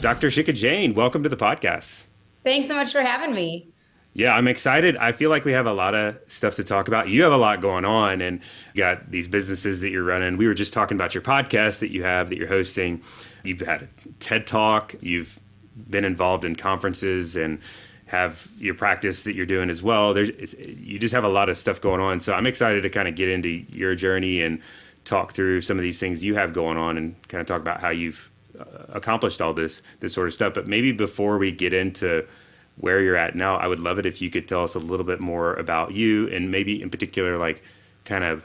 Dr. Shikha Jain, welcome to the podcast. Thanks so much for having me. Yeah, I'm excited. I feel like we have a lot of stuff to talk about. You have a lot going on and you got these businesses that you're running. We were just talking about your podcast that you have that you're hosting. You've had a TED Talk, you've been involved in conferences and have your practice that you're doing as well. You just have a lot of stuff going on. So I'm excited to kind of get into your journey and talk through some of these things you have going on and kind of talk about how you've accomplished all this sort of stuff. But maybe before we get into where you're at now, I would love it if you could tell us a little bit more about you and maybe in particular, like kind of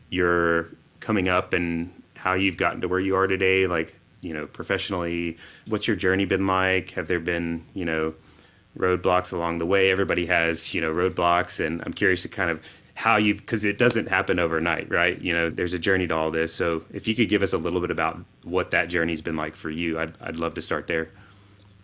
your coming up and how you've gotten to where you are today, like, professionally. What's your journey been like? Have there been, roadblocks along the way? Everybody has, roadblocks, and I'm curious to kind of how you've, because it doesn't happen overnight, right? There's a journey to all this. So if you could give us a little bit about what that journey's been like for you, I'd love to start there.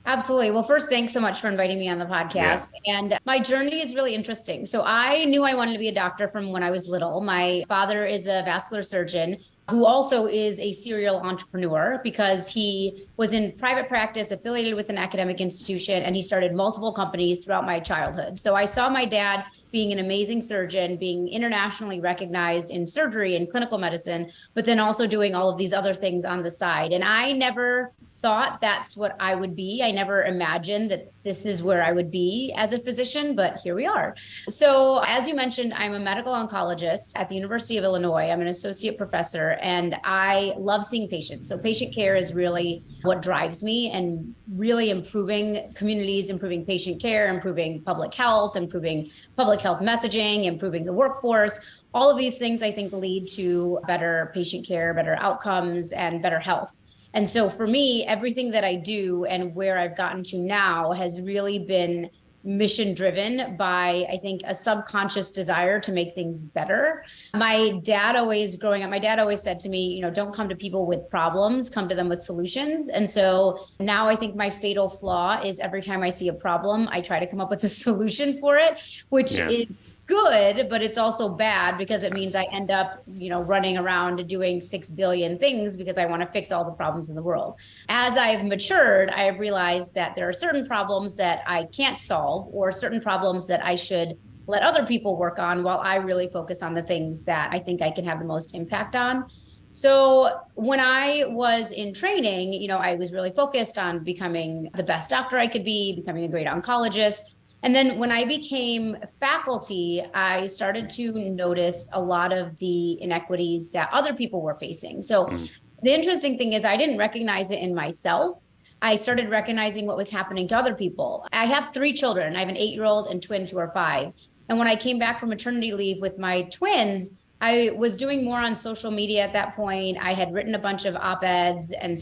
Absolutely. Well, first, thanks so much for inviting me on the Yeah. podcast. And my journey is really interesting. So I knew I wanted to be a doctor from when I was little. My father is a vascular surgeon who also is a serial entrepreneur because he was in private practice affiliated with an academic institution, and he started multiple companies throughout my childhood. So I saw my dad being an amazing surgeon, being internationally recognized in surgery and clinical medicine, but then also doing all of these other things on the side. And I never thought that's what I would be. I never imagined that this is where I would be as a physician, but here we are. So, as you mentioned, I'm a medical oncologist at the University of Illinois. I'm an associate professor, and I love seeing patients. So, patient care is really what drives me, and really improving communities, improving patient care, improving public health messaging, improving the workforce. All of these things, I think, lead to better patient care, better outcomes, and better health. And so for me, everything that I do and where I've gotten to now has really been mission driven by, I think, a subconscious desire to make things better. Growing up, my dad always said to me, don't come to people with problems, come to them with solutions. And so now I think my fatal flaw is every time I see a problem, I try to come up with a solution for it, which Yeah. is good, but it's also bad because it means I end up, running around doing 6 billion things because I want to fix all the problems in the world. As I've matured, I have realized that there are certain problems that I can't solve, or certain problems that I should let other people work on while I really focus on the things that I think I can have the most impact on. So when I was in training, I was really focused on becoming the best doctor I could be, becoming a great oncologist. And then when I became faculty, I started to notice a lot of the inequities that other people were facing. So Mm. the interesting thing is I didn't recognize it in myself. I started recognizing what was happening to other people. I have 3 children. I have an 8-year-old and twins who are 5. And when I came back from maternity leave with my twins, I was doing more on social media at that point. I had written a bunch of op-eds, and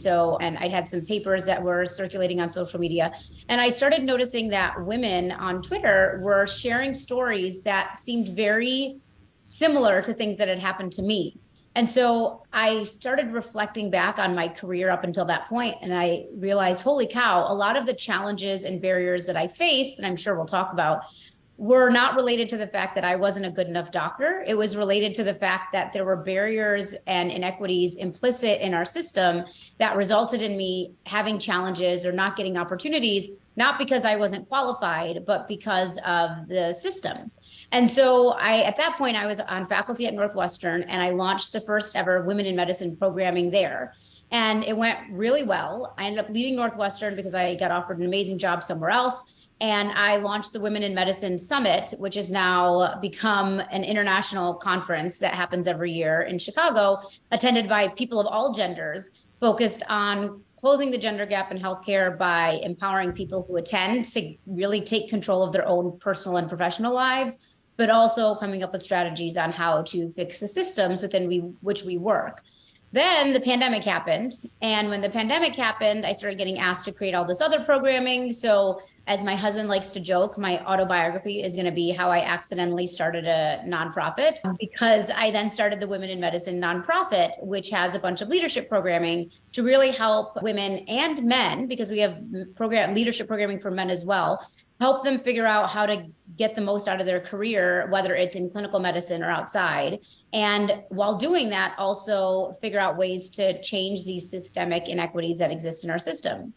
I'd had some papers that were circulating on social media. And I started noticing that women on Twitter were sharing stories that seemed very similar to things that had happened to me. And so I started reflecting back on my career up until that point, and I realized, holy cow, a lot of the challenges and barriers that I faced, and I'm sure we'll talk about, were not related to the fact that I wasn't a good enough doctor. It was related to the fact that there were barriers and inequities implicit in our system that resulted in me having challenges or not getting opportunities, not because I wasn't qualified, but because of the system. And so at that point, I was on faculty at Northwestern, and I launched the first ever Women in Medicine programming there. And it went really well. I ended up leaving Northwestern because I got offered an amazing job somewhere else. And I launched the Women in Medicine Summit, which has now become an international conference that happens every year in Chicago, attended by people of all genders, focused on closing the gender gap in healthcare by empowering people who attend to really take control of their own personal and professional lives, but also coming up with strategies on how to fix the systems within which we work. Then the pandemic happened. And when the pandemic happened, I started getting asked to create all this other programming. So as my husband likes to joke, my autobiography is going to be how I accidentally started a nonprofit, because I then started the Women in Medicine nonprofit, which has a bunch of leadership programming to really help women and men, because we have leadership programming for men as well, help them figure out how to get the most out of their career, whether it's in clinical medicine or outside. And while doing that, also figure out ways to change these systemic inequities that exist in our system.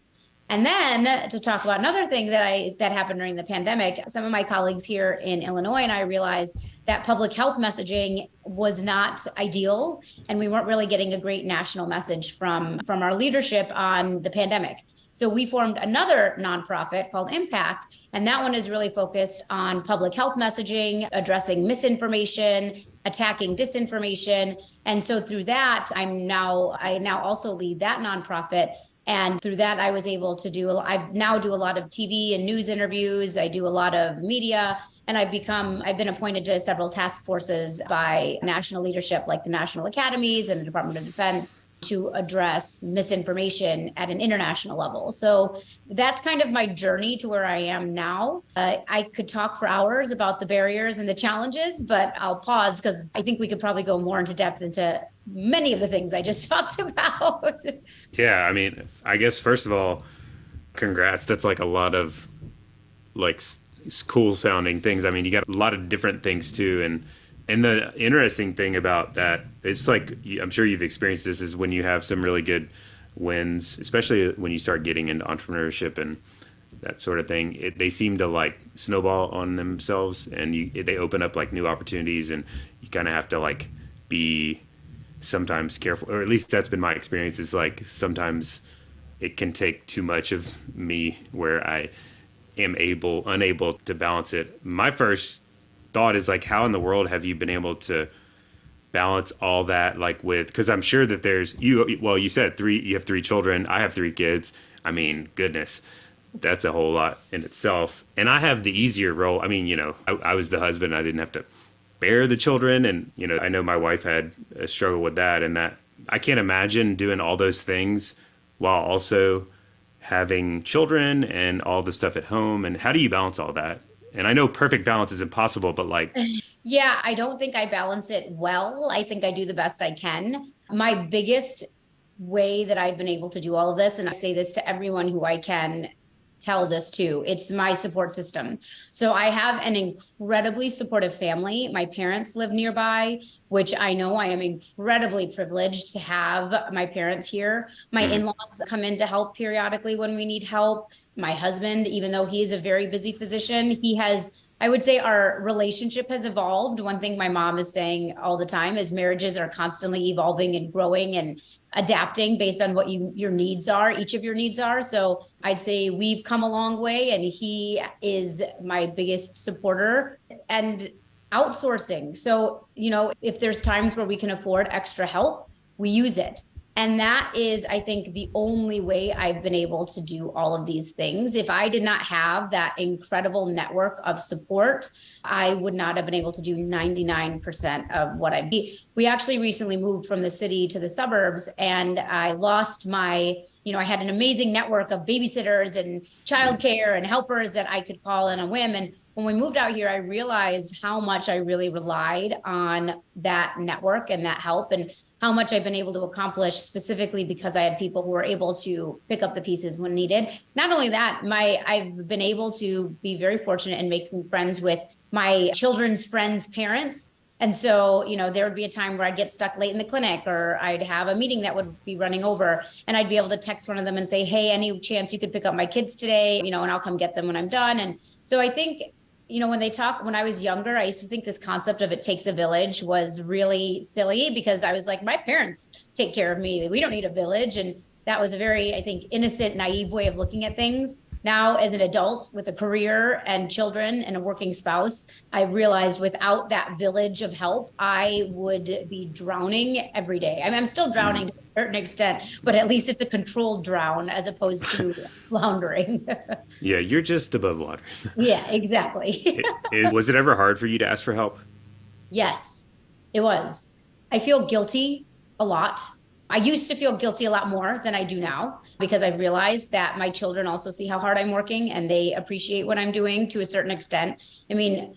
And then to talk about another thing that happened during the pandemic, some of my colleagues here in Illinois and I realized that public health messaging was not ideal, and we weren't really getting a great national message from our leadership on the pandemic. So we formed another nonprofit called Impact, and that one is really focused on public health messaging, addressing misinformation, attacking disinformation. And so through that, I now also lead that nonprofit. And through that, I was able to I now do a lot of TV and news interviews. I do a lot of media, and I've been appointed to several task forces by national leadership, like the National Academies and the Department of Defense, to address misinformation at an international level. So that's kind of my journey to where I am now. I could talk for hours about the barriers and the challenges, but I'll pause because I think we could probably go more into depth into many of the things I just talked about. Yeah, I mean, I guess first of all, congrats. That's like a lot of like cool sounding things. I mean, you got a lot of different things too, and the interesting thing about that, it's like, I'm sure you've experienced this, is when you have some really good wins, especially when you start getting into entrepreneurship and that sort of thing, they seem to like snowball on themselves, and they open up like new opportunities, and you kind of have to like be sometimes careful, or at least that's been my experience, is like sometimes it can take too much of me where I am unable to balance it. My first thought is like, how in the world have you been able to balance all that, like with, because I'm sure that you said you have 3 children, I have 3 kids. I mean, goodness, that's a whole lot in itself. And I have the easier role. I mean, I was the husband, I didn't have to bear the children, and I know my wife had a struggle with that, and that I can't imagine doing all those things while also having children and all the stuff at home. And how do you balance all that? And I know perfect balance is impossible, but like, yeah, I don't think I balance it well. I think I do the best I can. My biggest way that I've been able to do all of this, and I say this to everyone who I can tell this to, it's my support system. So I have an incredibly supportive family. My parents live nearby, which I know I am incredibly privileged to have my parents here. My in-laws come in to help periodically when we need help. My husband, even though he is a very busy physician, I would say our relationship has evolved. One thing my mom is saying all the time is marriages are constantly evolving and growing and adapting based on what your needs are, each of your needs are. So I'd say we've come a long way, and he is my biggest supporter. And outsourcing. So, if there's times where we can afford extra help, we use it. And that is, I think, the only way I've been able to do all of these things. If I did not have that incredible network of support, I would not have been able to do 99% of what I do. We actually recently moved from the city to the suburbs, and I lost I had an amazing network of babysitters and childcare and helpers that I could call on a whim. And when we moved out here, I realized how much I really relied on that network and that help, and how much I've been able to accomplish specifically because I had people who were able to pick up the pieces when needed. Not only that, I've been able to be very fortunate in making friends with my children's friends' parents. And so, there would be a time where I'd get stuck late in the clinic, or I'd have a meeting that would be running over, and I'd be able to text one of them and say, hey, any chance you could pick up my kids today, and I'll come get them when I'm done. And so I think, when I was younger, I used to think this concept of it takes a village was really silly, because I was like, my parents take care of me. We don't need a village. And that was a very, I think, innocent, naive way of looking at things. Now, as an adult with a career and children and a working spouse, I realized without that village of help, I would be drowning every day. I mean, I'm still drowning to a certain extent, but at least it's a controlled drown as opposed to floundering. Yeah, you're just above water. Yeah, exactly. Was it ever hard for you to ask for help? Yes, it was. I feel guilty a lot. I used to feel guilty a lot more than I do now, because I realized that my children also see how hard I'm working, and they appreciate what I'm doing to a certain extent. I mean,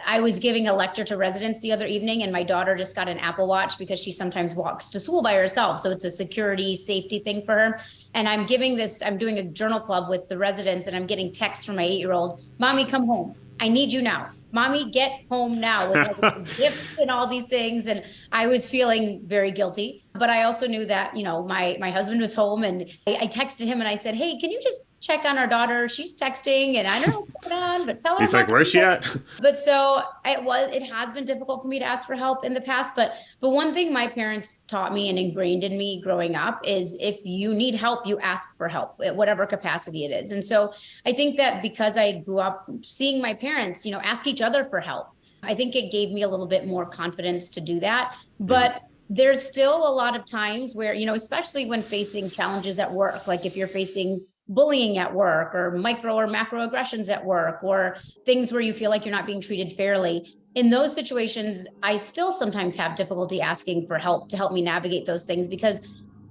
I was giving a lecture to residents the other evening, and my daughter just got an Apple Watch because she sometimes walks to school by herself. So it's a security, safety thing for her. And I'm doing a journal club with the residents, and I'm getting texts from my 8-year-old, Mommy, come home. I need you now. mommy, get home now with like gifts and all these things. And I was feeling very guilty, but I also knew that, my husband was home, and I texted him and I said, hey, can you just check on our daughter? She's texting and I don't know what's going on, but tell her. He's like, where's she at? But so it has been difficult for me to ask for help in the past. But one thing my parents taught me and ingrained in me growing up is if you need help, you ask for help at whatever capacity it is. And so I think that because I grew up seeing my parents, ask each other for help, I think it gave me a little bit more confidence to do that. But there's still a lot of times where, especially when facing challenges at work, like if you're facing bullying at work or micro or macro aggressions at work, or things where you feel like you're not being treated fairly. In those situations, I still sometimes have difficulty asking for help to help me navigate those things, because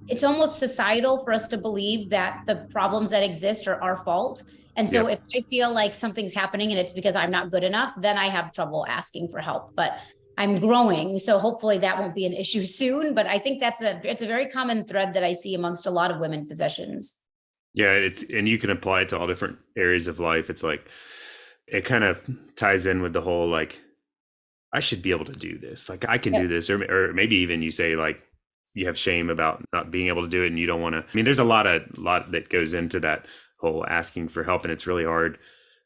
it's almost societal for us to believe that the problems that exist are our fault. And so if I feel like something's happening and it's because I'm not good enough, then I have trouble asking for help. But I'm growing, so hopefully that won't be an issue soon. But I think it's a very common thread that I see amongst a lot of women physicians. Yeah, and you can apply it to all different areas of life. It's like, it kind of ties in with the whole, like, I should be able to do this. Like, I can do this. Or maybe even you say, like, you have shame about not being able to do it and you don't want to. I mean, there's a lot that goes into that whole asking for help. And it's really hard,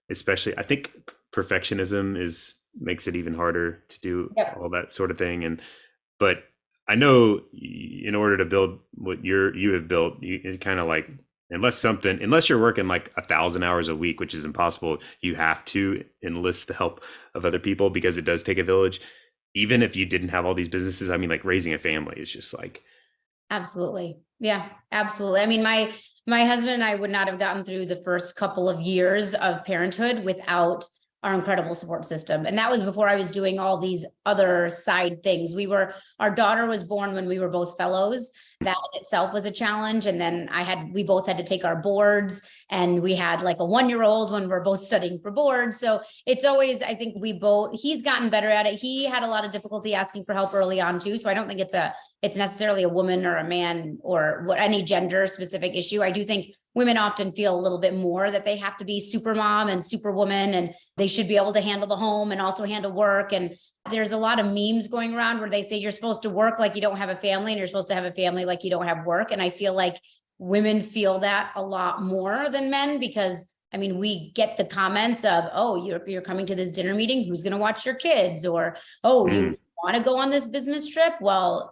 especially, I think perfectionism makes it even harder to do all that sort of thing. But I know in order to build what you have built, you kind of like, unless you're working like 1,000 hours a week, which is impossible, you have to enlist the help of other people, because it does take a village. Even if you didn't have all these businesses, I mean, like, raising a family is just like. Absolutely. Yeah, absolutely. I mean, my husband and I would not have gotten through the first couple of years of parenthood without our incredible support system. And that was before I was doing all these other side things. Our daughter was born when we were both fellows. That in itself was a challenge. And then we both had to take our boards, and we had like a 1-year-old when we're both studying for boards. So it's always, I think he's gotten better at it. He had a lot of difficulty asking for help early on too. So I don't think it's necessarily a woman or a man or any gender specific issue. I do think women often feel a little bit more that they have to be super mom and super woman, and they should be able to handle the home and also handle work. And there's a lot of memes going around where they say you're supposed to work like you don't have a family, and you're supposed to have a family like you don't have work. And I feel like women feel that a lot more than men, because I mean, we get the comments of, oh, you're coming to this dinner meeting, who's going to watch your kids? Or, oh, you want to go on this business trip? Well,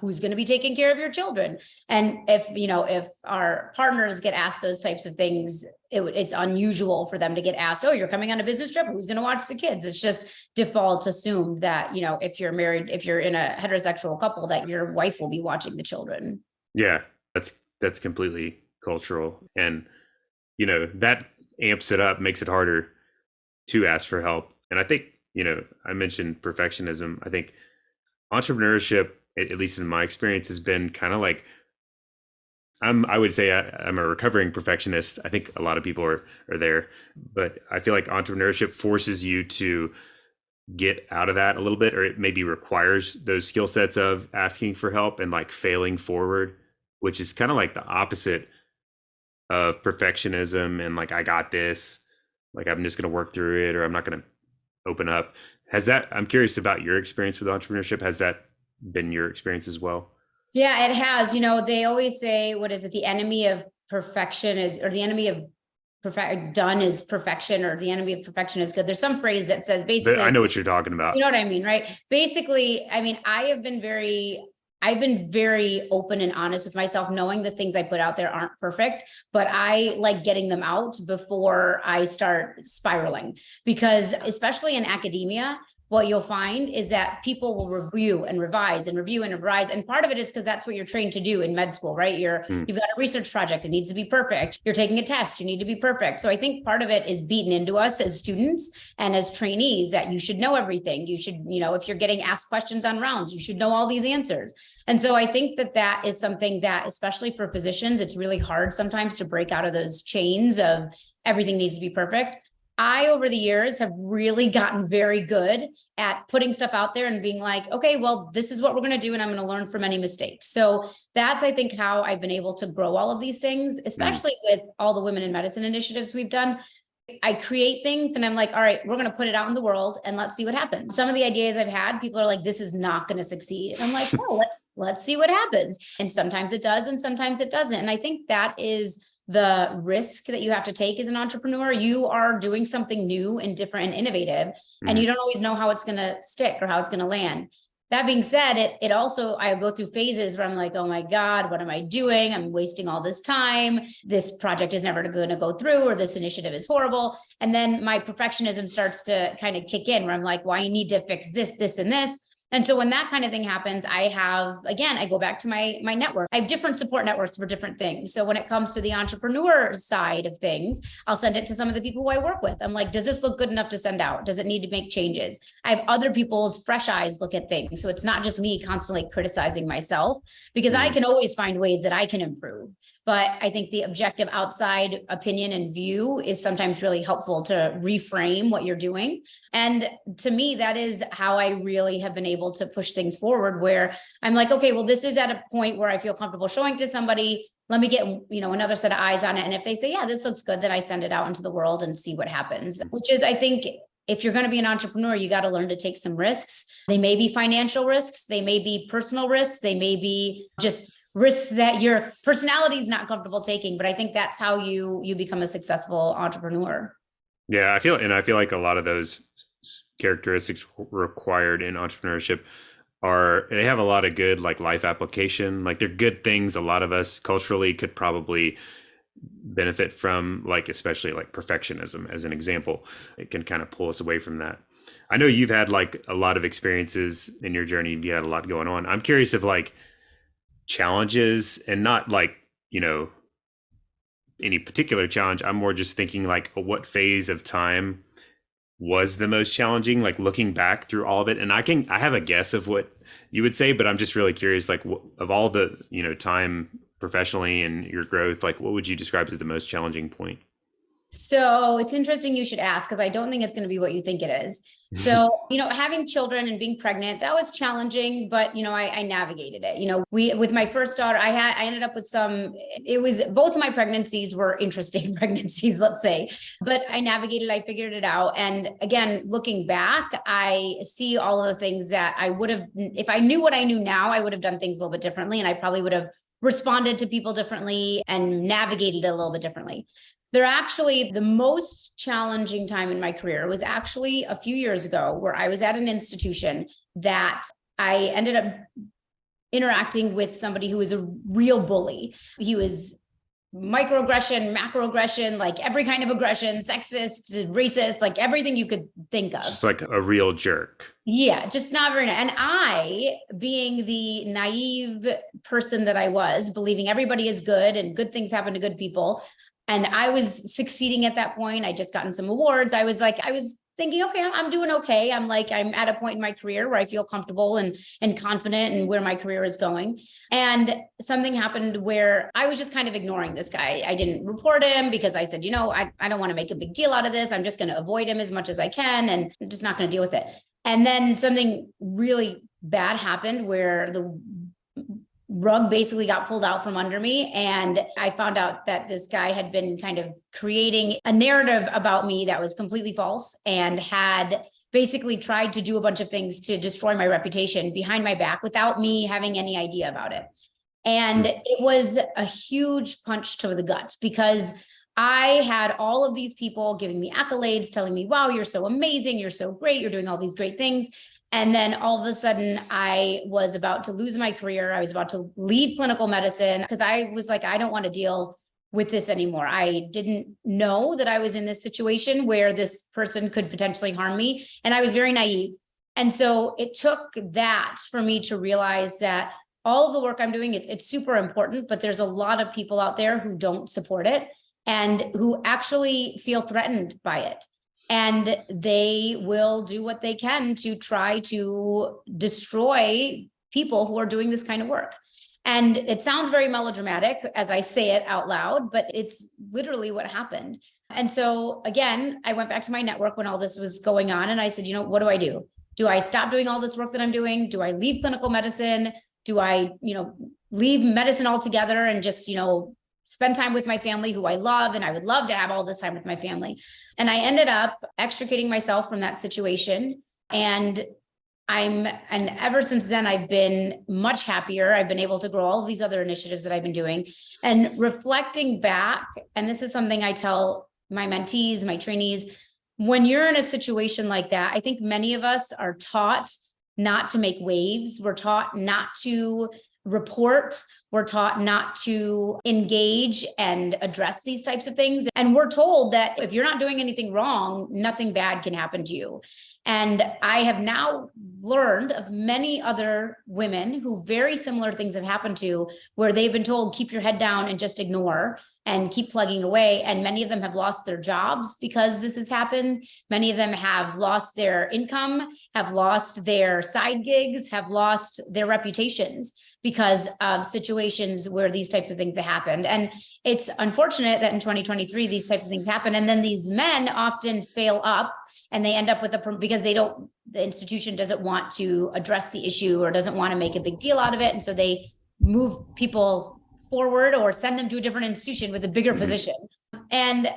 who's going to be taking care of your children? And if our partners get asked those types of things, it's unusual for them to get asked, oh, you're coming on a business trip, who's going to watch the kids? It's just default assumed that, if you're married, if you're in a heterosexual couple, that your wife will be watching the children. Yeah, that's completely cultural. And, that amps it up, makes it harder to ask for help. And I think, I mentioned perfectionism. I think entrepreneurship, at least in my experience, has been kind of like, I would say I'm a recovering perfectionist. I think a lot of people are there, but I feel like entrepreneurship forces you to get out of that a little bit, or it maybe requires those skill sets of asking for help and like failing forward, which is kind of like the opposite of perfectionism and like, I got this, like, I'm just going to work through it, or I'm not going to open up. I'm curious about your experience with entrepreneurship. Has that been your experience as well? Yeah, it has. They always say, what is it? The enemy of perfection or the enemy of done is perfection, or the enemy of perfection is good. There's some phrase that says basically, I know what you're talking about. You know what I mean, right? Basically, I mean, I've been very open and honest with myself, knowing the things I put out there aren't perfect, but I like getting them out before I start spiraling, because especially in academia, what you'll find is that people will review and revise and review and revise. And part of it is because that's what you're trained to do in med school, right? You've got a research project, it needs to be perfect. You're taking a test, you need to be perfect. So I think part of it is beaten into us as students and as trainees that you should know everything. You should, if you're getting asked questions on rounds, you should know all these answers. And so I think that is something that, especially for physicians, it's really hard sometimes to break out of those chains of everything needs to be perfect. I, over the years, have really gotten very good at putting stuff out there and being like, okay, well, this is what we're going to do, and I'm going to learn from any mistakes. So that's, I think, how I've been able to grow all of these things, especially with all the women in medicine initiatives we've done. I create things and I'm like, all right, we're going to put it out in the world and let's see what happens. Some of the ideas I've had, people are like, this is not going to succeed. And I'm like, oh, let's see what happens. And sometimes it does and sometimes it doesn't. And I think that is the risk that you have to take as an entrepreneur. You are doing something new and different and innovative, and you don't always know how it's going to stick or how it's going to land. That being said, it also, I go through phases where I'm like, oh my God, what am I doing? I'm wasting all this time. This project is never going to go through, or this initiative is horrible. And then my perfectionism starts to kind of kick in where I'm like, well, I need to fix this, this, and this. And so when that kind of thing happens, I go back to my network. I have different support networks for different things. So when it comes to the entrepreneur side of things, I'll send it to some of the people who I work with. I'm like, does this look good enough to send out? Does it need to make changes? I have other people's fresh eyes look at things. So it's not just me constantly criticizing myself, because I can always find ways that I can improve. But I think the objective outside opinion and view is sometimes really helpful to reframe what you're doing. And to me, that is how I really have been able to push things forward, where I'm like, okay, well, this is at a point where I feel comfortable showing to somebody. Let me get, another set of eyes on it. And if they say, yeah, this looks good, then I send it out into the world and see what happens, which is, I think, if you're going to be an entrepreneur, you got to learn to take some risks. They may be financial risks. They may be personal risks. They may be just risks that your personality is not comfortable taking. But I think that's how you become a successful entrepreneur. Yeah, I feel like a lot of those characteristics required in entrepreneurship they have a lot of good like life application. Like they're good things a lot of us culturally could probably benefit from, like especially like perfectionism as an example. It can kind of pull us away from that. I know you've had like a lot of experiences in your journey. You had a lot going on. I'm curious if like challenges, and not like, any particular challenge. I'm more just thinking like what phase of time was the most challenging, like looking back through all of it. And I have a guess of what you would say, but I'm just really curious, like of all the, time professionally and your growth, like what would you describe as the most challenging point? So it's interesting you should ask, because I don't think it's going to be what you think it is. So, having children and being pregnant, that was challenging, but, I navigated it. With my first daughter, I ended up with both of my pregnancies were interesting pregnancies, let's say, but I figured it out. And again, looking back, I see all of the things that I would have, if I knew what I knew now, I would have done things a little bit differently. And I probably would have responded to people differently and navigated it a little bit differently. The most challenging time in my career was actually a few years ago, where I was at an institution that I ended up interacting with somebody who was a real bully. He was microaggression, macroaggression, like every kind of aggression, sexist, racist, like everything you could think of. Just like a real jerk. Yeah, just not very nice. And I, being the naive person that I was, believing everybody is good and good things happen to good people, and I was succeeding at that point. I just gotten some awards. I was thinking, okay, I'm doing okay. I'm at a point in my career where I feel comfortable and confident in where my career is going. And something happened where I was just kind of ignoring this guy. I didn't report him because I said, I don't want to make a big deal out of this. I'm just going to avoid him as much as I can, and I'm just not going to deal with it. And then something really bad happened where the rug basically got pulled out from under me. And I found out that this guy had been kind of creating a narrative about me that was completely false, and had basically tried to do a bunch of things to destroy my reputation behind my back without me having any idea about it. And it was a huge punch to the gut, because I had all of these people giving me accolades, telling me, wow, you're so amazing. You're so great. You're doing all these great things. And then all of a sudden I was about to lose my career. I was about to leave clinical medicine, because I was like, I don't want to deal with this anymore. I didn't know that I was in this situation where this person could potentially harm me. And I was very naive. And so it took that for me to realize that all of the work I'm doing, it's super important, but there's a lot of people out there who don't support it and who actually feel threatened by it. And they will do what they can to try to destroy people who are doing this kind of work. And it sounds very melodramatic as I say it out loud, but it's literally what happened. And so again, I went back to my network when all this was going on, and I said, what do I do? Do I stop doing all this work that I'm doing? Do I leave clinical medicine? Do I, leave medicine altogether and just, spend time with my family who I love, and I would love to have all this time with my family. And I ended up extricating myself from that situation. And ever since then, I've been much happier. I've been able to grow all of these other initiatives that I've been doing, and reflecting back. And this is something I tell my mentees, my trainees, when you're in a situation like that, I think many of us are taught not to make waves. We're taught not to report. We're taught not to engage and address these types of things. And we're told that if you're not doing anything wrong, nothing bad can happen to you. And I have now learned of many other women who very similar things have happened to, where they've been told, keep your head down and just ignore and keep plugging away. And many of them have lost their jobs because this has happened. Many of them have lost their income, have lost their side gigs, have lost their reputations because of situations where these types of things have happened. And it's unfortunate that in 2023, these types of things happen. And then these men often fail up, and they end up with because the institution doesn't want to address the issue or doesn't want to make a big deal out of it. And so they move people forward or send them to a different institution with a bigger position. And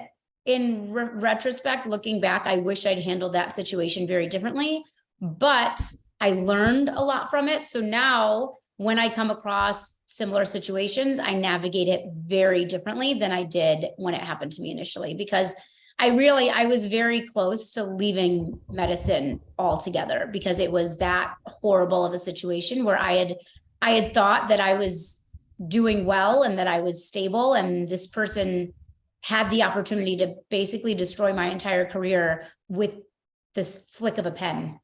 in retrospect, looking back, I wish I'd handled that situation very differently, but I learned a lot from it. So now when I come across similar situations, I navigate it very differently than I did when it happened to me initially, because I was very close to leaving medicine altogether, because it was that horrible of a situation where I had thought that I was doing well and that I was stable, and this person had the opportunity to basically destroy my entire career with this flick of a pen.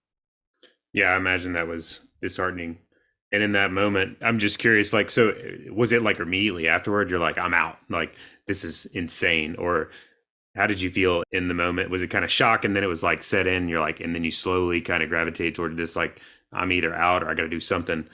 Yeah, I imagine that was disheartening. And in that moment, I'm just curious, like, so was it like immediately afterward, you're like, I'm out, like, this is insane? Or how did you feel in the moment? Was it kind of shock, and then it was like set in, you're like, and then you slowly kind of gravitate toward this, like, I'm either out or I got to do something?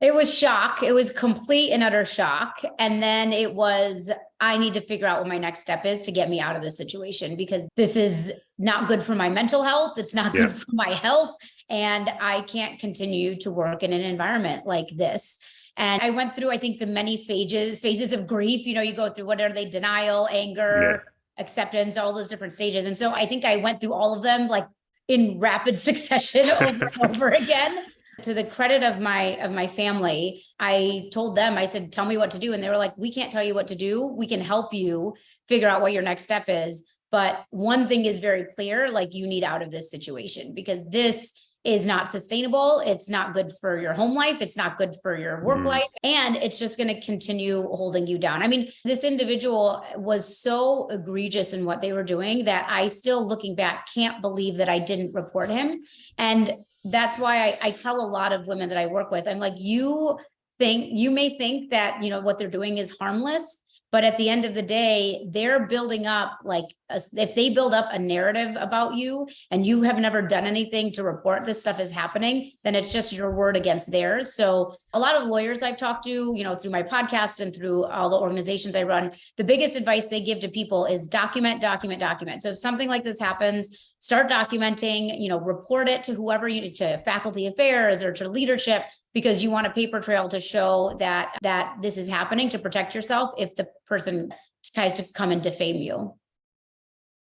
It was shock. It was complete and utter shock. And then it was, I need to figure out what my next step is to get me out of this situation, because this is not good for my mental health. It's not good for my health. And I can't continue to work in an environment like this. And I went through, I think, the many phases of grief. You know, you go through, what are they? Denial, anger, acceptance, all those different stages. And so I think I went through all of them like in rapid succession over and over again. To the credit of my family, I told them, I said, tell me what to do. And they were like, we can't tell you what to do. We can help you figure out what your next step is. But one thing is very clear, like, you need out of this situation, because this is not sustainable. It's not good for your home life. It's not good for your work life. And it's just going to continue holding you down. I mean, this individual was so egregious in what they were doing that I still, looking back, can't believe that I didn't report him. And that's why I tell a lot of women that I work with, I'm like, you may think that, you know, what they're doing is harmless, but at the end of the day, they're building up, like, if they build up a narrative about you and you have never done anything to report this stuff is happening, then it's just your word against theirs. So a lot of lawyers I've talked to, you know, through my podcast and through all the organizations I run, the biggest advice they give to people is document, document, document. So if something like this happens, start documenting, you know, report it to whoever to faculty affairs or to leadership, because you want a paper trail to show that this is happening, to protect yourself if the person tries to come and defame you.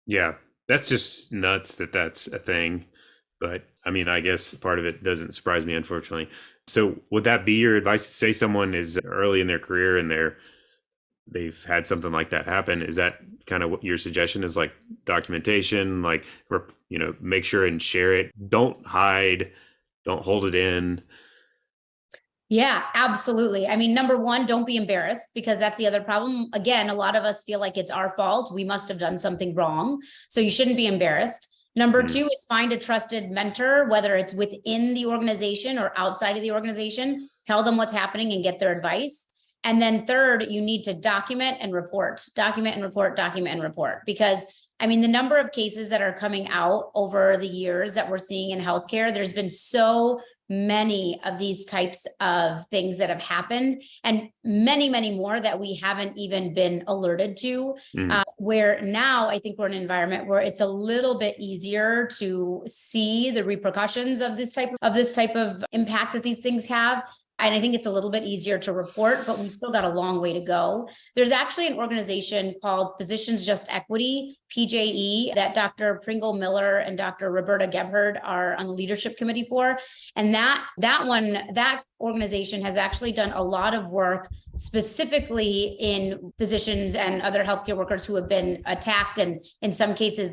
Yeah, that's just nuts that that's a thing. But I mean, I guess part of it doesn't surprise me, unfortunately. So would that be your advice? To say someone is early in their career and they've had something like that happen, is that kind of what your suggestion is? Like, documentation, like, you know, make sure and share it. Don't hide, don't hold it in. Yeah, absolutely. I mean, number one, don't be embarrassed, because that's the other problem. Again, a lot of us feel like it's our fault. We must have done something wrong. So you shouldn't be embarrassed. Number two is find a trusted mentor, whether it's within the organization or outside of the organization. Tell them what's happening and get their advice. And then third, you need to document and report, document and report, document and report. Because I mean, the number of cases that are coming out over the years that we're seeing in healthcare, there's been so many of these types of things that have happened, and many, many more that we haven't even been alerted to, where now I think we're in an environment where it's a little bit easier to see the repercussions of this type of impact that these things have. And I think it's a little bit easier to report, but we've still got a long way to go. There's actually an organization called Physicians Just Equity, PJE, that Dr. Pringle Miller and Dr. Roberta Gebhard are on the leadership committee for. And that organization has actually done a lot of work specifically in physicians and other healthcare workers who have been attacked, and in some cases,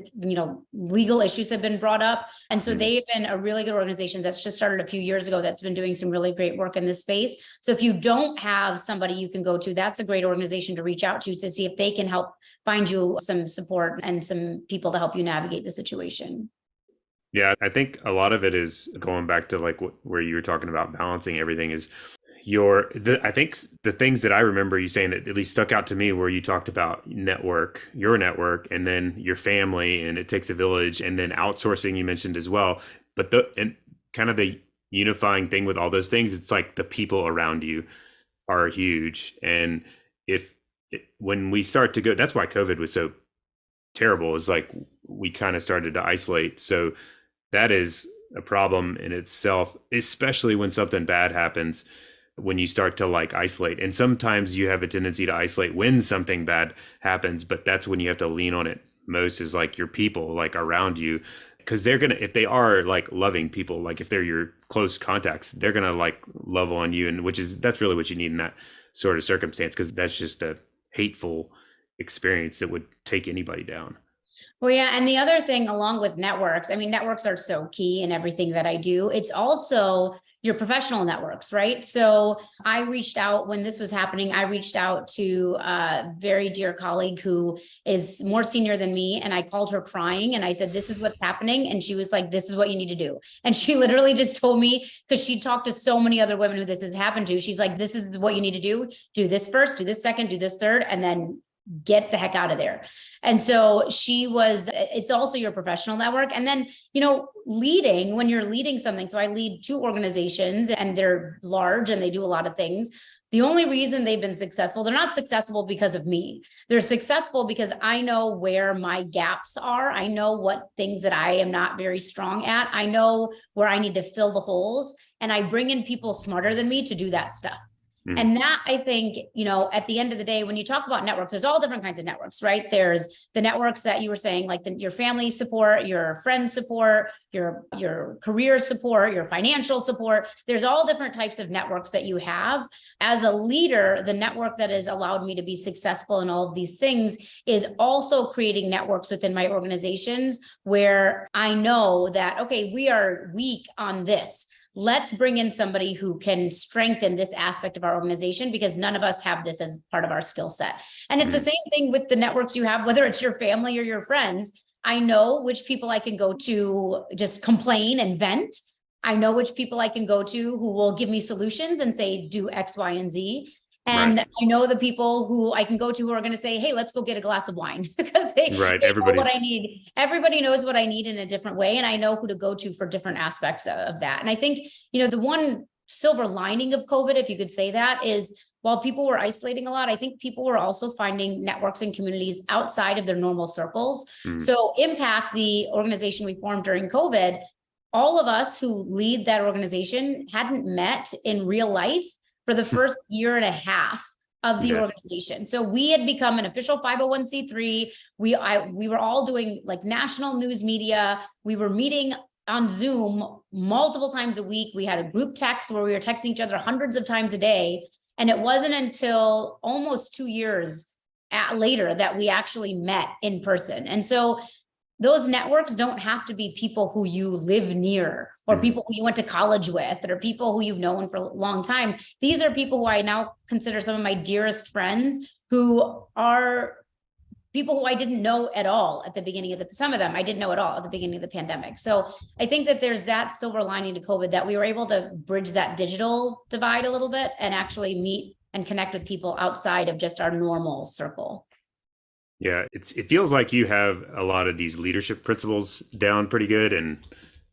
legal issues have been brought up. And so they've been a really good organization that's just started a few years ago that's been doing some really great work in this space. So if you don't have somebody you can go to, that's a great organization to reach out to see if they can help find you some support and some people to help you navigate the situation. Yeah, I think a lot of it is going back to like where you were talking about balancing everything is I think the things that I remember you saying that at least stuck out to me where you talked about your network, and then your family, and it takes a village, and then outsourcing you mentioned as well. But and kind of the unifying thing with all those things, it's like the people around you are huge. And when we start to go, that's why COVID was so terrible, is like we kind of started to isolate. So that is a problem in itself, especially when something bad happens, when you start to like isolate. And sometimes you have a tendency to isolate when something bad happens, but that's when you have to lean on it most, is like your people like around you. Because if they are like loving people, like if they're your close contacts, they're going to like love on you. And that's really what you need in that sort of circumstance, because that's just a hateful experience that would take anybody down. Well, yeah. And the other thing along with networks, I mean, networks are so key in everything that I do. It's also your professional networks, right? So I reached out when this was happening. I reached out to a very dear colleague who is more senior than me. And I called her crying and I said, this is what's happening. And she was like, this is what you need to do. And she literally just told me, because she talked to so many other women who this has happened to. She's like, this is what you need to do. Do this first, do this second, do this third, and then get the heck out of there. And so it's also your professional network. And then, when you're leading something, so I lead 2 organizations and they're large and they do a lot of things. The only reason they've been successful, they're not successful because of me. They're successful because I know where my gaps are. I know what things that I am not very strong at. I know where I need to fill the holes, and I bring in people smarter than me to do that stuff. And that, I think, at the end of the day, when you talk about networks, there's all different kinds of networks, right? There's the networks that you were saying, like your family support, your friends support, your career support, your financial support. There's all different types of networks that you have. As a leader, the network that has allowed me to be successful in all of these things is also creating networks within my organizations where I know that, okay, we are weak on this. Let's bring in somebody who can strengthen this aspect of our organization, because none of us have this as part of our skill set. And it's the same thing with the networks you have, whether it's your family or your friends. I know which people I can go to just complain and vent. I know which people I can go to who will give me solutions and say, do X, Y, and Z. And right. I know the people who I can go to who are going to say, hey, let's go get a glass of wine, because they know what I need. Everybody knows what I need in a different way. And I know who to go to for different aspects of that. And I think, the one silver lining of COVID, if you could say that, is while people were isolating a lot, I think people were also finding networks and communities outside of their normal circles. So Impact, the organization we formed during COVID, all of us who lead that organization hadn't met in real life for the first year and a half of the organization. So we had become an official 501c3. We were all doing like national news media. We were meeting on Zoom multiple times a week. We had a group text where we were texting each other hundreds of times a day. And it wasn't until almost 2 years later that we actually met in person. And so those networks don't have to be people who you live near or people who you went to college with or people who you've known for a long time. These are people who I now consider some of my dearest friends, who are people who I didn't know at all at the beginning of some of them I didn't know at all at the beginning of the pandemic. So I think that there's that silver lining to COVID, that we were able to bridge that digital divide a little bit and actually meet and connect with people outside of just our normal circle. Yeah, it feels like you have a lot of these leadership principles down pretty good. And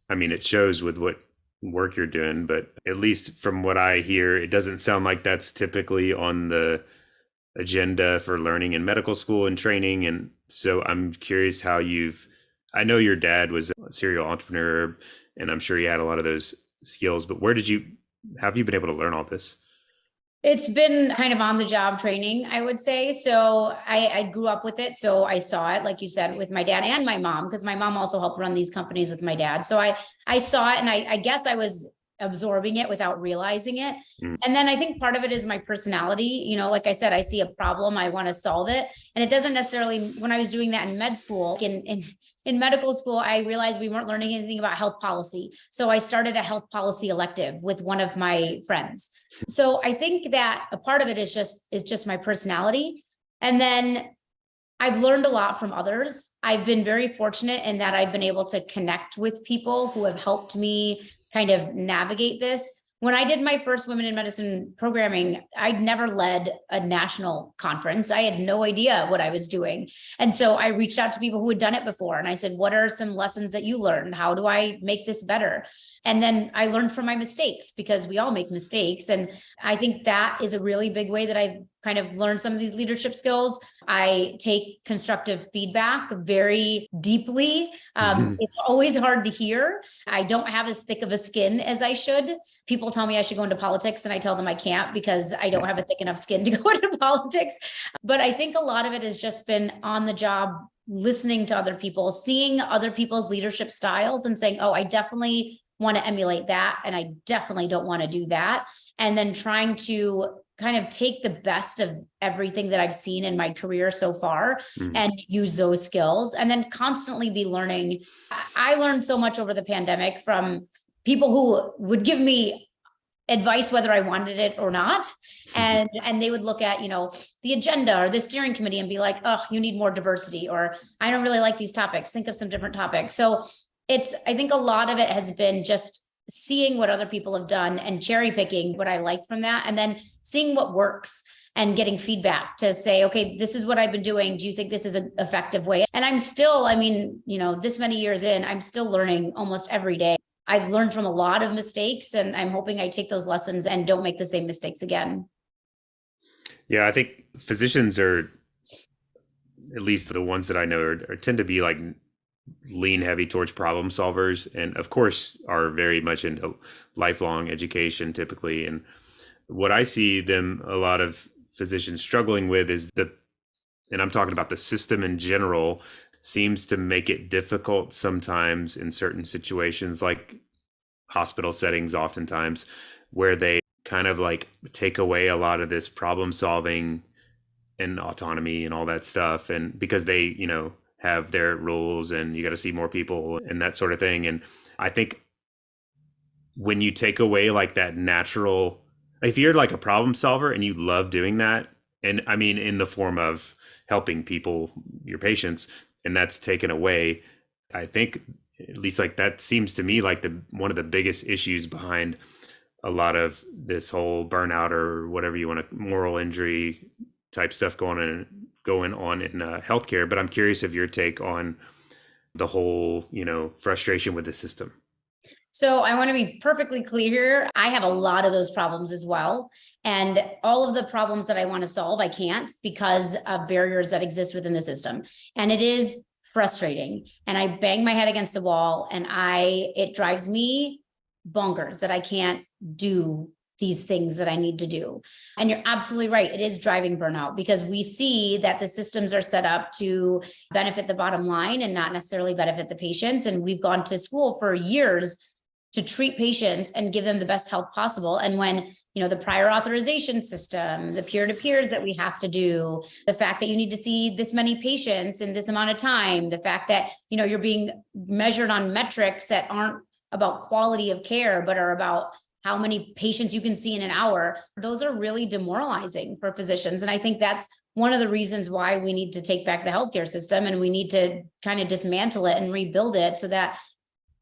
I mean, it shows with what work you're doing, but at least from what I hear, it doesn't sound like that's typically on the agenda for learning in medical school and training. And so I'm curious how I know your dad was a serial entrepreneur and I'm sure he had a lot of those skills, but where did you How have you been able to learn all this? It's been kind of on the job training, I would say. So I grew up with it. So I saw it, like you said, with my dad and my mom, because my mom also helped run these companies with my dad. So I saw it, and I guess I was absorbing it without realizing it. Mm. And then I think part of it is my personality. Like I said, I see a problem, I want to solve it. And it doesn't necessarily, when I was doing that in med school, in medical school, I realized we weren't learning anything about health policy. So I started a health policy elective with one of my friends. So I think that a part of it is just my personality. And then I've learned a lot from others. I've been very fortunate in that I've been able to connect with people who have helped me kind of navigate this. When I did my first Women in Medicine programming, I'd never led a national conference. I had no idea what I was doing. And so I reached out to people who had done it before. And I said, what are some lessons that you learned? How do I make this better? And then I learned from my mistakes, because we all make mistakes. And I think that is a really big way that I've kind of learned some of these leadership skills. I take constructive feedback very deeply. It's always hard to hear. I don't have as thick of a skin as I should. People tell me I should go into politics, and I tell them I can't, because I don't have a thick enough skin to go into politics. But I think a lot of it has just been on the job, listening to other people, seeing other people's leadership styles and saying, oh, I definitely want to emulate that, and I definitely don't want to do that. And then trying to kind of take the best of everything that I've seen in my career so far and use those skills, and then constantly be learning. I learned so much over the pandemic from people who would give me advice whether I wanted it or not. And they would look at, the agenda or the steering committee and be like, oh, you need more diversity, or I don't really like these topics. Think of some different topics. So I think a lot of it has been just seeing what other people have done and cherry picking what I like from that, and then seeing what works and getting feedback to say, okay, this is what I've been doing. Do you think this is an effective way? And I'm still, this many years in, I'm still learning almost every day. I've learned from a lot of mistakes, and I'm hoping I take those lessons and don't make the same mistakes again. Yeah, I think physicians are, at least the ones that I know, tend to be like lean heavy towards problem solvers, and of course are very much into lifelong education typically. And what I see them, a lot of physicians struggling with is and I'm talking about the system in general, seems to make it difficult sometimes in certain situations, like hospital settings oftentimes, where they kind of like take away a lot of this problem solving and autonomy and all that stuff. And because they, have their rules, and you got to see more people and that sort of thing. And I think when you take away like that natural, if you're like a problem solver and you love doing that, and I mean, in the form of helping people, your patients, and that's taken away, I think at least like that seems to me like one of the biggest issues behind a lot of this whole burnout, or whatever you want to, moral injury type stuff going on in healthcare. But I'm curious of your take on the whole, frustration with the system. So I want to be perfectly clear. I have a lot of those problems as well. And all of the problems that I want to solve, I can't, because of barriers that exist within the system. And it is frustrating. And I bang my head against the wall, and it drives me bonkers that I can't do these things that I need to do. And you're absolutely right. It is driving burnout, because we see that the systems are set up to benefit the bottom line and not necessarily benefit the patients. And we've gone to school for years to treat patients and give them the best health possible. And when, the prior authorization system, the peer-to-peers that we have to do, the fact that you need to see this many patients in this amount of time, the fact that, you're being measured on metrics that aren't about quality of care, but are about how many patients you can see in an hour, those are really demoralizing for physicians. And I think that's one of the reasons why we need to take back the healthcare system, and we need to kind of dismantle it and rebuild it so that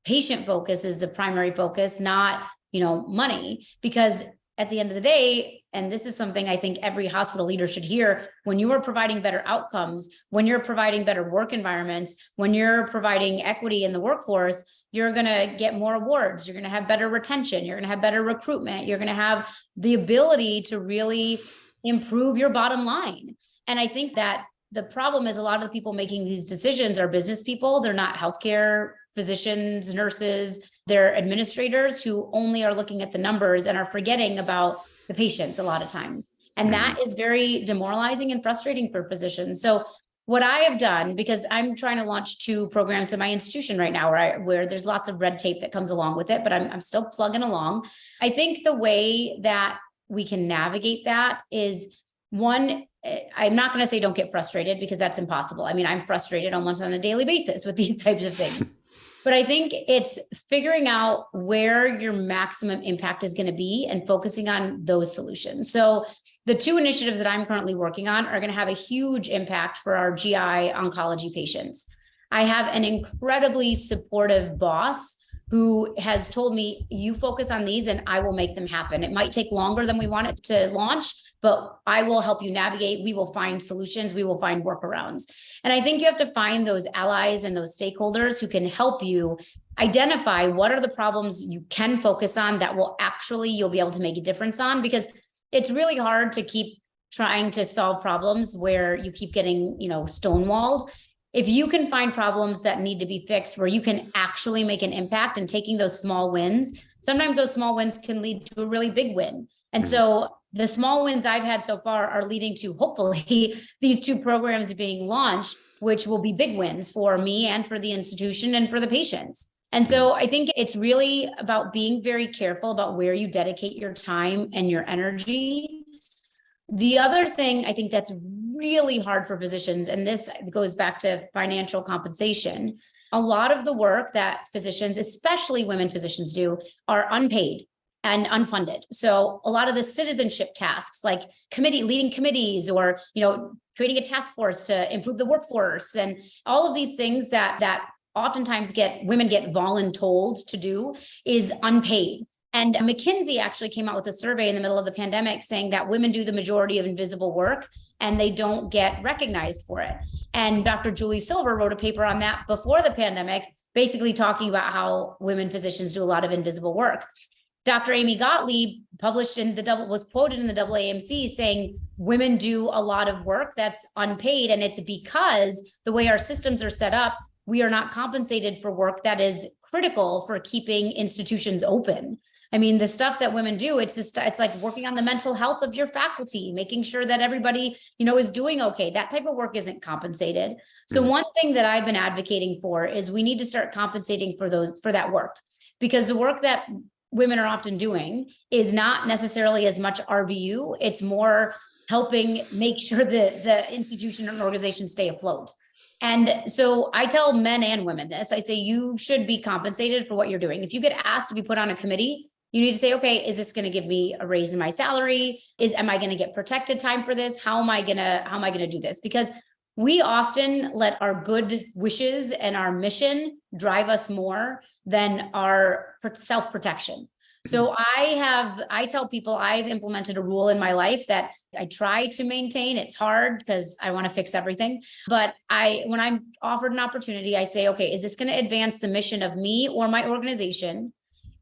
patient focus is the primary focus, not, money. Because at the end of the day, and this is something I think every hospital leader should hear, when you are providing better outcomes, when you're providing better work environments, when you're providing equity in the workforce, you're going to get more awards. You're going to have better retention. You're going to have better recruitment. You're going to have the ability to really improve your bottom line. And I think that the problem is a lot of the people making these decisions are business people. They're not healthcare physicians, nurses. They're administrators who only are looking at the numbers and are forgetting about the patients a lot of times. And that is very demoralizing and frustrating for physicians. So what I have done, because I'm trying to launch 2 programs in my institution right now, where there's lots of red tape that comes along with it, but I'm still plugging along. I think the way that we can navigate that is, one, I'm not going to say don't get frustrated, because that's impossible. I mean, I'm frustrated almost on a daily basis with these types of things. But I think it's figuring out where your maximum impact is going to be and focusing on those solutions. So the 2 initiatives that I'm currently working on are going to have a huge impact for our GI oncology patients. I have an incredibly supportive boss who has told me, you focus on these and I will make them happen. It might take longer than we want it to launch, but I will help you navigate. We will find solutions. We will find workarounds. And I think you have to find those allies and those stakeholders who can help you identify what are the problems you can focus on that will actually, you'll be able to make a difference on, because it's really hard to keep trying to solve problems where you keep getting, stonewalled. If you can find problems that need to be fixed where you can actually make an impact, and taking those small wins, sometimes those small wins can lead to a really big win. And so the small wins I've had so far are leading to, hopefully, these 2 programs being launched, which will be big wins for me and for the institution and for the patients. And so I think it's really about being very careful about where you dedicate your time and your energy. The other thing I think that's really hard for physicians, and this goes back to financial compensation, a lot of the work that physicians, especially women physicians, do are unpaid and unfunded. So a lot of the citizenship tasks, like leading committees, or creating a task force to improve the workforce, and all of these things that oftentimes women get voluntold to do, is unpaid. And McKinsey actually came out with a survey in the middle of the pandemic saying that women do the majority of invisible work and they don't get recognized for it. And Dr. Julie Silver wrote a paper on that before the pandemic, basically talking about how women physicians do a lot of invisible work. Dr. Amy Gottlieb was quoted in the AAMC saying women do a lot of work that's unpaid, and it's because the way our systems are set up, we are not compensated for work that is critical for keeping institutions open. I mean, the stuff that women do, it's like working on the mental health of your faculty, making sure that everybody, is doing okay. That type of work isn't compensated. So one thing that I've been advocating for is we need to start compensating for that work, because the work that women are often doing is not necessarily as much RVU. It's more helping make sure that the institution and organization stay afloat. And so I tell men and women this, I say, you should be compensated for what you're doing. If you get asked to be put on a committee, you need to say, okay, is this going to give me a raise in my salary? Am I going to get protected time for this? How am I going to do this? Because we often let our good wishes and our mission drive us more than our self-protection. So I tell people I've implemented a rule in my life that I try to maintain. It's hard because I want to fix everything. But when I'm offered an opportunity, I say, okay, is this going to advance the mission of me or my organization?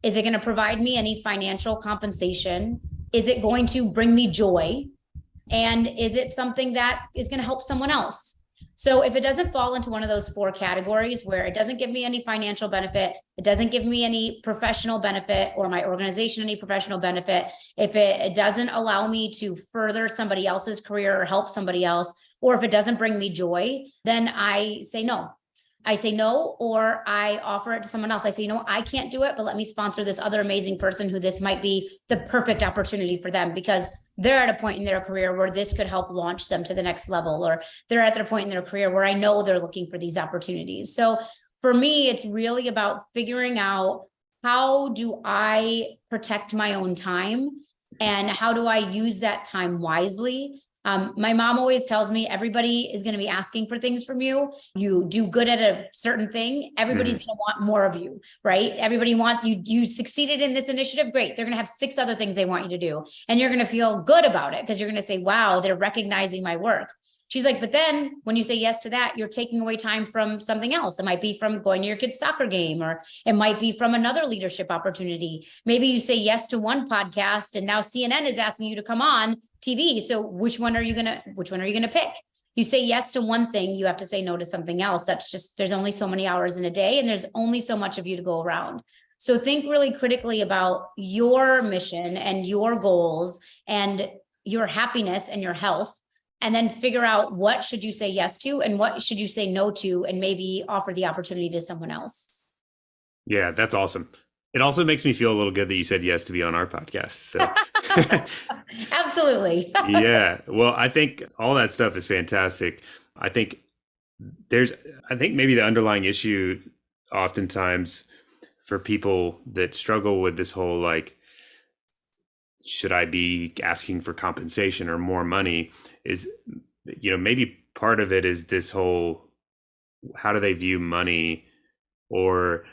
Is it going to provide me any financial compensation? Is it going to bring me joy? And is it something that is going to help someone else? So if it doesn't fall into one of those 4 categories, where it doesn't give me any financial benefit, it doesn't give me any professional benefit, or my organization any professional benefit, if it doesn't allow me to further somebody else's career or help somebody else, or if it doesn't bring me joy, then I say no. I say no, or I offer it to someone else. I say, I can't do it, but let me sponsor this other amazing person who this might be the perfect opportunity for them, because they're at a point in their career where this could help launch them to the next level, or they're at their point in their career where I know they're looking for these opportunities. So for me, it's really about figuring out, how do I protect my own time, and how do I use that time wisely? My mom always tells me, everybody is going to be asking for things from you. You do good at a certain thing, everybody's going to want more of you, right? Everybody wants you. You succeeded in this initiative. Great. They're going to have 6 other things they want you to do. And you're going to feel good about it, because you're going to say, wow, they're recognizing my work. She's like, but then when you say yes to that, you're taking away time from something else. It might be from going to your kid's soccer game, or it might be from another leadership opportunity. Maybe you say yes to one podcast and now CNN is asking you to come on TV. So which one are you going to pick? You say yes to one thing, you have to say no to something else. That's just, there's only so many hours in a day, and there's only so much of you to go around. So think really critically about your mission and your goals and your happiness and your health, and then figure out what should you say yes to and what should you say no to, and maybe offer the opportunity to someone else. Yeah, that's awesome. It also makes me feel a little good that you said yes to be on our podcast. So Absolutely. yeah, well, I think all that stuff is fantastic. I think there's, I think maybe the underlying issue oftentimes for people that struggle with this whole like, should I be asking for compensation or more money is, maybe part of it is this whole, how do they view money, or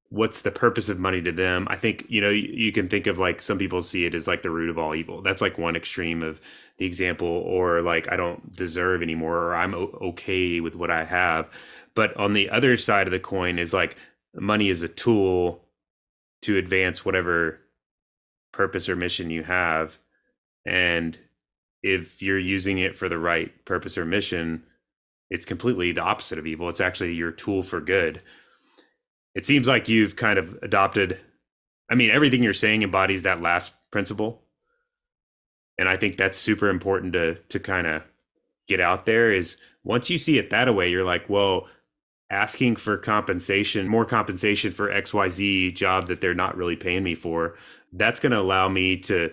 what's the purpose of money to them? I think, you can think of like some people see it as like the root of all evil. That's like one extreme of the example, or like I don't deserve anymore, or I'm okay with what I have. But on the other side of the coin is like money is a tool to advance whatever purpose or mission you have. And if you're using it for the right purpose or mission, it's completely the opposite of evil. It's actually your tool for good. It seems like you've kind of adopted, I mean, everything you're saying embodies that last principle. And I think that's super important to kind of get out there, is once you see it that way, you're like, well, asking for compensation, more compensation for XYZ job that they're not really paying me for, that's going to allow me to,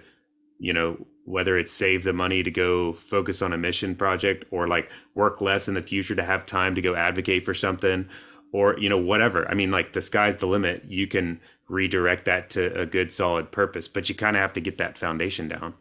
whether it's save the money to go focus on a mission project, or like work less in the future to have time to go advocate for something, or, whatever. I mean, like the sky's the limit. You can redirect that to a good, solid purpose, but you kind of have to get that foundation down.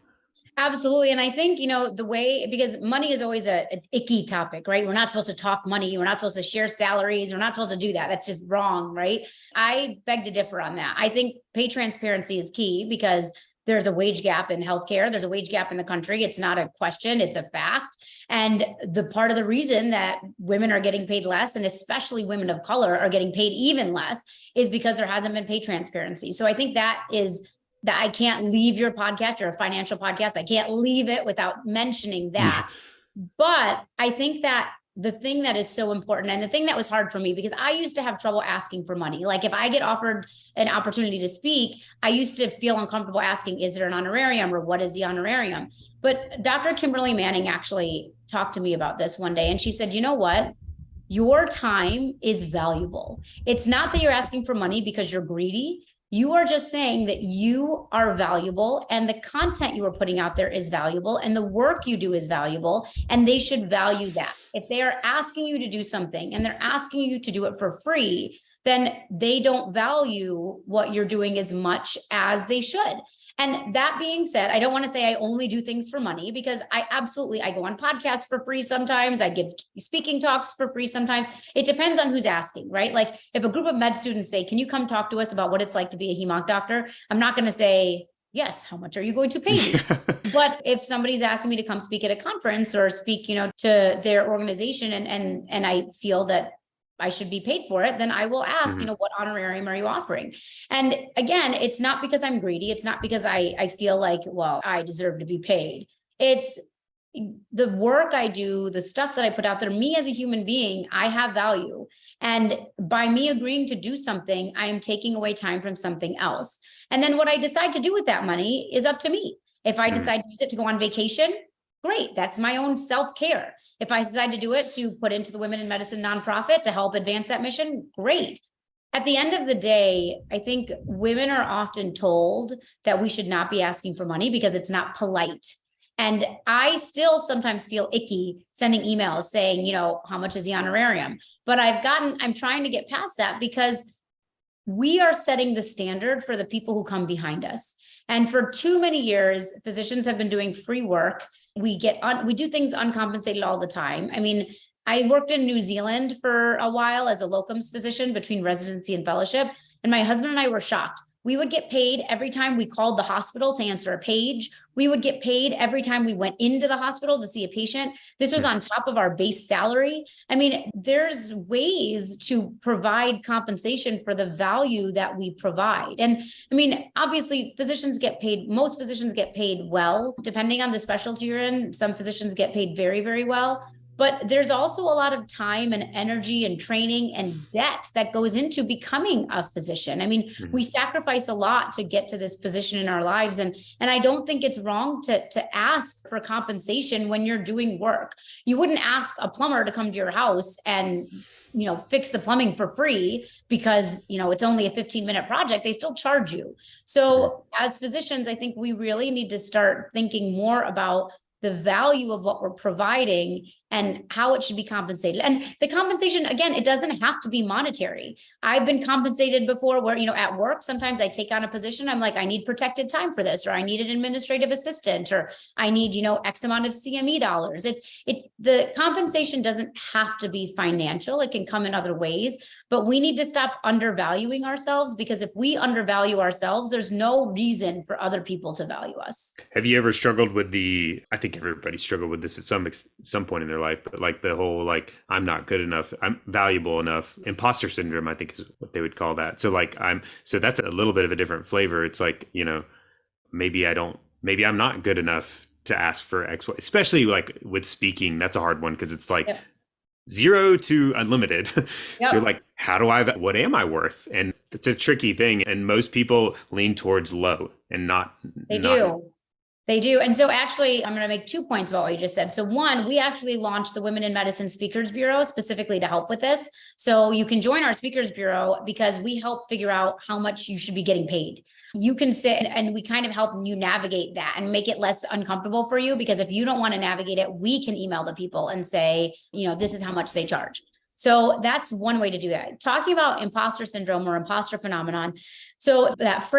Absolutely. And I think, the way, because money is always an icky topic, right? We're not supposed to talk money. We're not supposed to share salaries. We're not supposed to do that. That's just wrong, right? I beg to differ on that. I think pay transparency is key, because there's a wage gap in healthcare. There's a wage gap in the country. It's not a question, it's a fact. And the part of the reason that women are getting paid less, and especially women of color are getting paid even less, is because there hasn't been pay transparency. So I think that I can't leave your podcast, or a financial podcast, I can't leave it without mentioning that. But I think that the thing that is so important, and the thing that was hard for me, because I used to have trouble asking for money. Like if I get offered an opportunity to speak, I used to feel uncomfortable asking, is there an honorarium, or what is the honorarium? But Dr. Kimberly Manning actually talked to me about this one day, and she said, you know what? Your time is valuable. It's not that you're asking for money because you're greedy. You are just saying that you are valuable, and the content you are putting out there is valuable, and the work you do is valuable, and they should value that. If they are asking you to do something and they're asking you to do it for free, then they don't value what you're doing as much as they should. And that being said, I don't want to say I only do things for money, because I go on podcasts for free sometimes. I give speaking talks for free sometimes. It depends on who's asking, right? Like if a group of med students say, can you come talk to us about what it's like to be a hemonc doctor? I'm not going to say, yes, how much are you going to pay me? But if somebody's asking me to come speak at a conference, or speak, to their organization, and I feel that I should be paid for it, then I will ask, what honorarium are you offering? And again, it's not because I'm greedy. It's not because I feel like, well, I deserve to be paid. It's the work I do, the stuff that I put out there. Me as a human being, I have value. And by me agreeing to do something, I am taking away time from something else. And then what I decide to do with that money is up to me. If I decide to use it to go on vacation, great. That's my own self-care. If I decide to do it to put into the Women in Medicine nonprofit to help advance that mission, great. At the end of the day, I think women are often told that we should not be asking for money because it's not polite. And I still sometimes feel icky sending emails saying, how much is the honorarium? But I'm trying to get past that, because we are setting the standard for the people who come behind us. And for too many years, physicians have been doing free work. We do things uncompensated all the time. I mean, I worked in New Zealand for a while as a locums physician between residency and fellowship. And my husband and I were shocked. We would get paid every time we called the hospital to answer a page. We would get paid every time we went into the hospital to see a patient. This was on top of our base salary. I mean, there's ways to provide compensation for the value that we provide. And I mean, obviously physicians get paid, most physicians get paid well, depending on the specialty you're in. Some physicians get paid very, very well. But there's also a lot of time and energy and training and debt that goes into becoming a physician. I mean, we sacrifice a lot to get to this position in our lives. And I don't think it's wrong to ask for compensation when you're doing work. You wouldn't ask a plumber to come to your house and fix the plumbing for free because, it's only a 15-minute project. They still charge you. So as physicians, I think we really need to start thinking more about the value of what we're providing and how it should be compensated. And the compensation, again, it doesn't have to be monetary. I've been compensated before where, at work, sometimes I take on a position. I'm like, I need protected time for this, or I need an administrative assistant, or I need, X amount of CME dollars. The compensation doesn't have to be financial. It can come in other ways, but we need to stop undervaluing ourselves, because if we undervalue ourselves, there's no reason for other people to value us. Have you ever struggled with I think everybody struggled with this at some point in their life, but like the whole, I'm not good enough, I'm valuable enough, imposter syndrome, I think is what they would call that. So so that's a little bit of a different flavor. It's like, maybe I'm not good enough to ask for X, Y, especially with speaking. That's a hard one, because it's like, yep, 0 to unlimited. Yep. So you're like, what am I worth? And it's a tricky thing. And most people lean towards low and not. They do. And so actually, I'm going to make 2 points about what you just said. So one, we actually launched the Women in Medicine Speakers Bureau specifically to help with this. So you can join our Speakers Bureau because we help figure out how much you should be getting paid. You can sit and we kind of help you navigate that and make it less uncomfortable for you, because if you don't want to navigate it, we can email the people and say, this is how much they charge. So that's one way to do that. Talking about imposter syndrome or imposter phenomenon. So that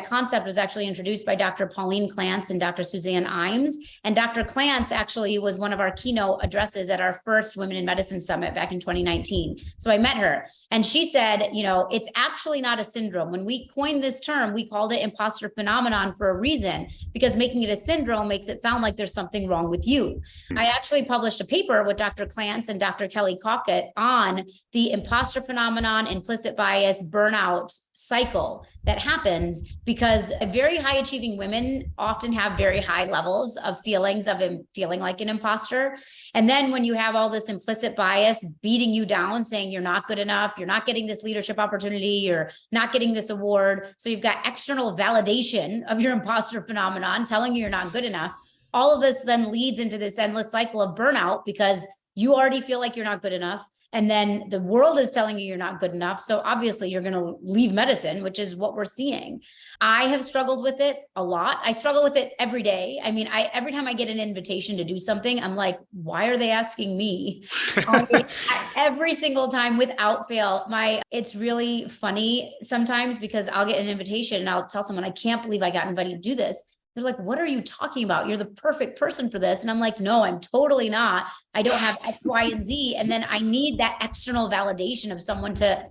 concept was actually introduced by Dr. Pauline Clance and Dr. Suzanne Imes. And Dr. Clance actually was one of our keynote addresses at our first Women in Medicine Summit back in 2019. So I met her and she said, it's actually not a syndrome. When we coined this term, we called it imposter phenomenon for a reason, because making it a syndrome makes it sound like there's something wrong with you. I actually published a paper with Dr. Clance and Dr. Kelly on the imposter phenomenon, implicit bias, burnout cycle that happens because very high achieving women often have very high levels of feelings of feeling like an imposter. And then when you have all this implicit bias beating you down, saying you're not good enough, you're not getting this leadership opportunity, you're not getting this award. So you've got external validation of your imposter phenomenon telling you you're not good enough. All of this then leads into this endless cycle of burnout because you already feel like you're not good enough. And then the world is telling you you're not good enough. So obviously you're going to leave medicine, which is what we're seeing. I have struggled with it a lot. I struggle with it every day. I mean, every time I get an invitation to do something, I'm like, why are they asking me? Every single time without fail. It's really funny sometimes because I'll get an invitation and I'll tell someone, I can't believe I got invited to do this. They're like, what are you talking about? You're the perfect person for this. And I'm like, no, I'm totally not. I don't have X, Y, and Z. And then I need that external validation of someone to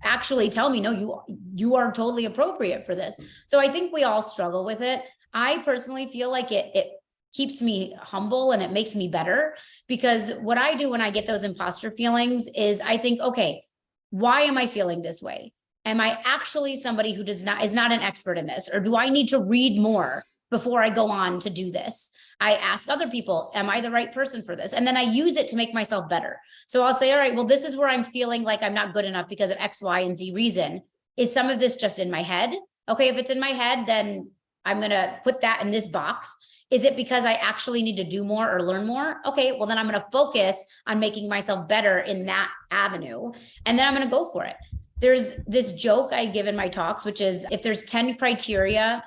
actually tell me, no, you are totally appropriate for this. So I think we all struggle with it. I personally feel like it keeps me humble and it makes me better, because what I do when I get those imposter feelings is I think, okay, why am I feeling this way? Am I actually somebody who is not an expert in this? Or do I need to read more before I go on to do this? I ask other people, am I the right person for this? And then I use it to make myself better. So I'll say, all right, well, this is where I'm feeling like I'm not good enough because of X, Y, and Z reason. Is some of this just in my head? Okay, if it's in my head, then I'm going to put that in this box. Is it because I actually need to do more or learn more? Okay, well, then I'm going to focus on making myself better in that avenue. And then I'm going to go for it. There's this joke I give in my talks, which is if there's 10 criteria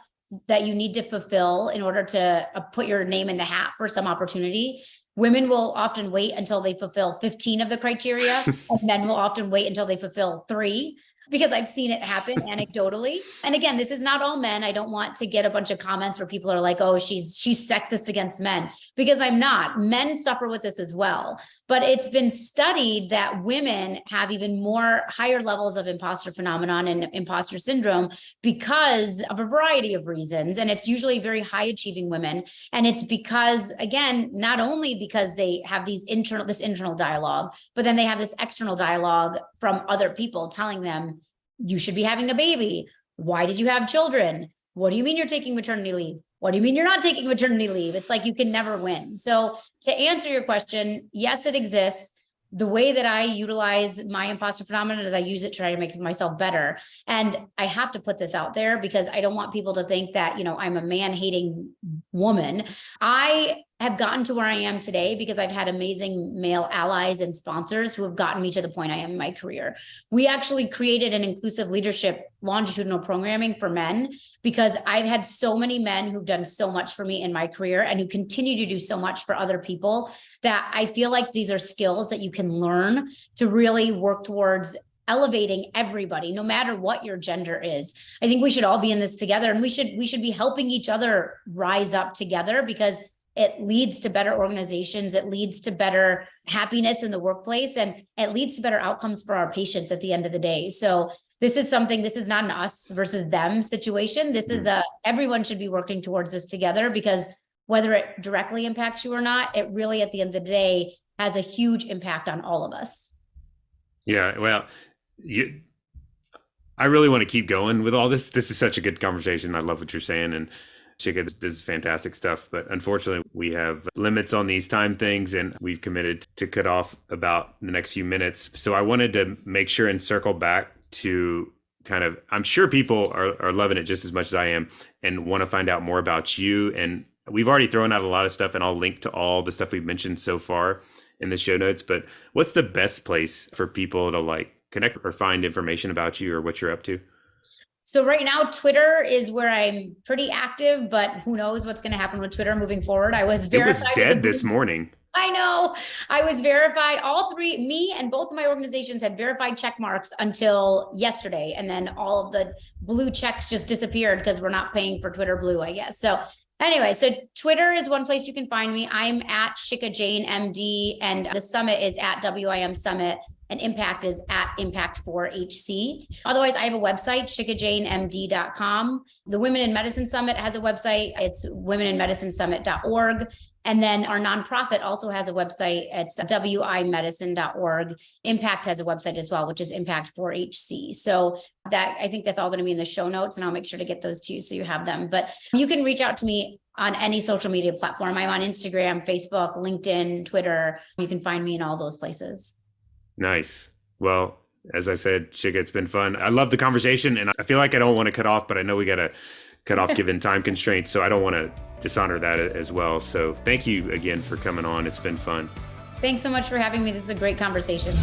that you need to fulfill in order to put your name in the hat for some opportunity, women will often wait until they fulfill 15 of the criteria, and men will often wait until they fulfill 3. Because I've seen it happen anecdotally. And again, this is not all men. I don't want to get a bunch of comments where people are like, oh, she's sexist against men, because I'm not. Men suffer with this as well. But it's been studied that women have even higher levels of imposter phenomenon and imposter syndrome because of a variety of reasons. And it's usually very high achieving women. And it's because, again, not only because they have this internal dialogue, but then they have this external dialogue from other people telling them, you should be having a baby. Why did you have children? What do you mean you're taking maternity leave? what do you mean you're not taking maternity leave? It's like you can never win. So to answer your question, yes, it exists. The way that I utilize my imposter phenomenon is I use it to try to make myself better. And I have to put this out there because I don't want people to think that, I'm a man-hating woman. I have gotten to where I am today because I've had amazing male allies and sponsors who have gotten me to the point I am in my career. We actually created an inclusive leadership longitudinal programming for men because I've had so many men who've done so much for me in my career and who continue to do so much for other people that I feel like these are skills that you can learn to really work towards elevating everybody, no matter what your gender is. I think we should all be in this together, and we should be helping each other rise up together because it leads to better organizations. It leads to better happiness in the workplace, and it leads to better outcomes for our patients at the end of the day. So this is not an us versus them situation. This is everyone should be working towards this together, because whether it directly impacts you or not, it really at the end of the day has a huge impact on all of us. Yeah, well, I really want to keep going with all this. This is such a good conversation. I love what you're saying. And Shikha, this is fantastic stuff. But unfortunately, we have limits on these time things, and we've committed to cut off about the next few minutes. So I wanted to make sure and circle back to I'm sure people are loving it just as much as I am and want to find out more about you. And we've already thrown out a lot of stuff, and I'll link to all the stuff we've mentioned so far in the show notes. But what's the best place for people to connect or find information about you or what you're up to? So right now, Twitter is where I'm pretty active, but who knows what's going to happen with Twitter moving forward. I was verified. It was dead this morning. I know. I was verified. All three, me and both of my organizations had verified check marks until yesterday. And then all of the blue checks just disappeared because we're not paying for Twitter Blue, I guess. So anyway, so Twitter is one place you can find me. I'm at Shikha Jain, MD, and the summit is at WIM Summit, and Impact is at Impact4HC. Otherwise, I have a website, shikhajainmd.com. The Women in Medicine Summit has a website. It's womeninmedicinesummit.org. And then our nonprofit also has a website. It's wimedicine.org. Impact has a website as well, which is Impact4HC. So I think that's all going to be in the show notes, and I'll make sure to get those to you so you have them. But you can reach out to me on any social media platform. I'm on Instagram, Facebook, LinkedIn, Twitter. You can find me in all those places. Nice. Well, as I said, Shikha, it's been fun. I love the conversation, and I feel like I don't want to cut off, but I know we got to cut off given time constraints. So I don't want to dishonor that as well. So thank you again for coming on. It's been fun. Thanks so much for having me. This is a great conversation.